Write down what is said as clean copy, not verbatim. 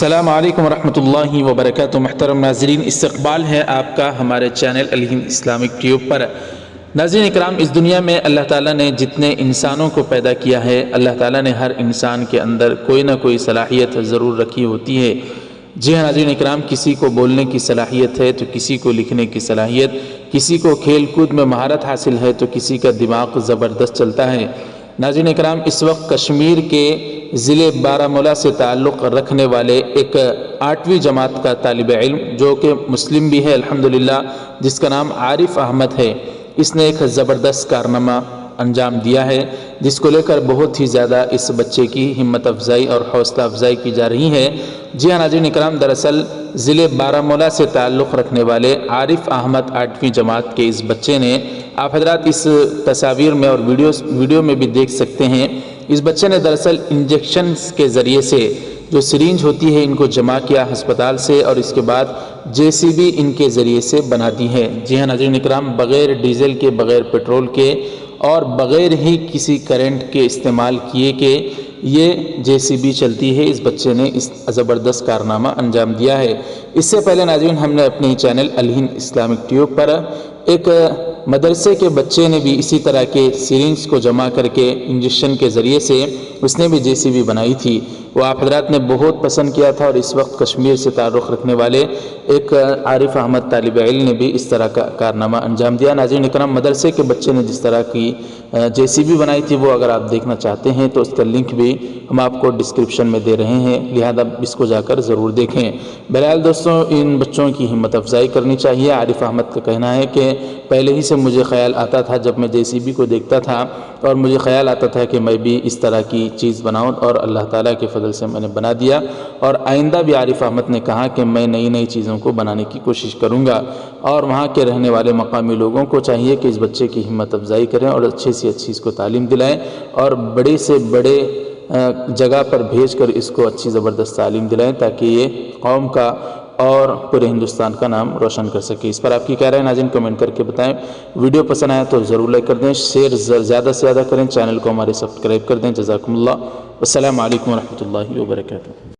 السلام علیکم ورحمۃ اللہ وبرکاتہ۔ محترم ناظرین، استقبال ہے آپ کا ہمارے چینل الہند اسلامک ٹیوب پر۔ ناظرین اکرام، اس دنیا میں اللہ تعالیٰ نے جتنے انسانوں کو پیدا کیا ہے، اللہ تعالیٰ نے ہر انسان کے اندر کوئی نہ کوئی صلاحیت ضرور رکھی ہوتی ہے۔ جی ہاں ناظرین اکرام، کسی کو بولنے کی صلاحیت ہے تو کسی کو لکھنے کی صلاحیت، کسی کو کھیل کود میں مہارت حاصل ہے تو کسی کا دماغ زبردست چلتا ہے۔ ناظرین اکرام، اس وقت کشمیر کے ضلع بارہمولہ سے تعلق رکھنے والے ایک 8ویں جماعت کا طالب علم، جو کہ مسلم بھی ہے الحمدللہ، جس کا نام عارف احمد ہے، اس نے ایک زبردست کارنامہ انجام دیا ہے، جس کو لے کر بہت ہی زیادہ اس بچے کی ہمت افزائی اور حوصلہ افزائی کی جا رہی ہے۔ جی ہاں ناظرین اکرام، دراصل ضلع بارہمولہ سے تعلق رکھنے والے عارف احمد 8ویں جماعت کے اس بچے نے، آپ حضرات اس تصاویر میں اور ویڈیو میں بھی دیکھ سکتے ہیں، اس بچے نے دراصل انجیکشنز کے ذریعے سے جو سرینج ہوتی ہے ان کو جمع کیا ہسپتال سے، اور اس کے بعد JCB ان کے ذریعے سے بنا دی ہے۔ جی ہاں ناظرین اکرام، بغیر ڈیزل کے، بغیر پیٹرول کے اور بغیر ہی کسی کرنٹ کے استعمال کیے کہ یہ JCB چلتی ہے، اس بچے نے اس زبردست کارنامہ انجام دیا ہے۔ اس سے پہلے ناظرین ہم نے اپنے چینل الہند اسلامک ٹیوب پر ایک مدرسے کے بچے نے بھی اسی طرح کے سرینج کو جمع کر کے انجیکشن کے ذریعے سے اس نے بھی JCB بنائی تھی، وہ آپ حضرات نے بہت پسند کیا تھا، اور اس وقت کشمیر سے تعلق رکھنے والے ایک عارف احمد طالب علم نے بھی اس طرح کا کارنامہ انجام دیا۔ ناظرین اکرام، مدرسے کے بچے نے جس طرح کی JCB بنائی تھی، وہ اگر آپ دیکھنا چاہتے ہیں تو اس کا لنک بھی ہم آپ کو ڈسکرپشن میں دے رہے ہیں، لہذا اس کو جا کر ضرور دیکھیں۔ بہرحال دوستوں، ان بچوں کی ہمت افزائی کرنی چاہیے۔ عارف احمد کا کہنا ہے کہ پہلے ہی سے مجھے خیال آتا تھا، جب میں JCB کو دیکھتا تھا اور مجھے خیال آتا تھا کہ میں بھی اس طرح کی چیز بناؤں، اور اللہ تعالیٰ کے فضل سے میں نے بنا دیا، اور آئندہ بھی عارف احمد نے کہا کہ میں نئی نئی چیزوں کو بنانے کی کوشش کروں گا، اور وہاں کے رہنے والے مقامی لوگوں کو چاہیے کہ اس بچے کی ہمت افزائی کریں اور اچھی سے اچھی اس کو تعلیم دلائیں، اور بڑے سے بڑے جگہ پر بھیج کر اس کو اچھی زبردست تعلیم دلائیں، تاکہ یہ قوم کا اور پورے ہندوستان کا نام روشن کر سکے۔ اس پر آپ کی کیا رائے ناظرین کمنٹ کر کے بتائیں۔ ویڈیو پسند آیا تو ضرور لائک کر دیں، شیئر زیادہ سے زیادہ کریں، چینل کو ہمارے سبسکرائب کر دیں۔ جزاکم اللہ، السلام علیکم ورحمۃ اللہ وبرکاتہ۔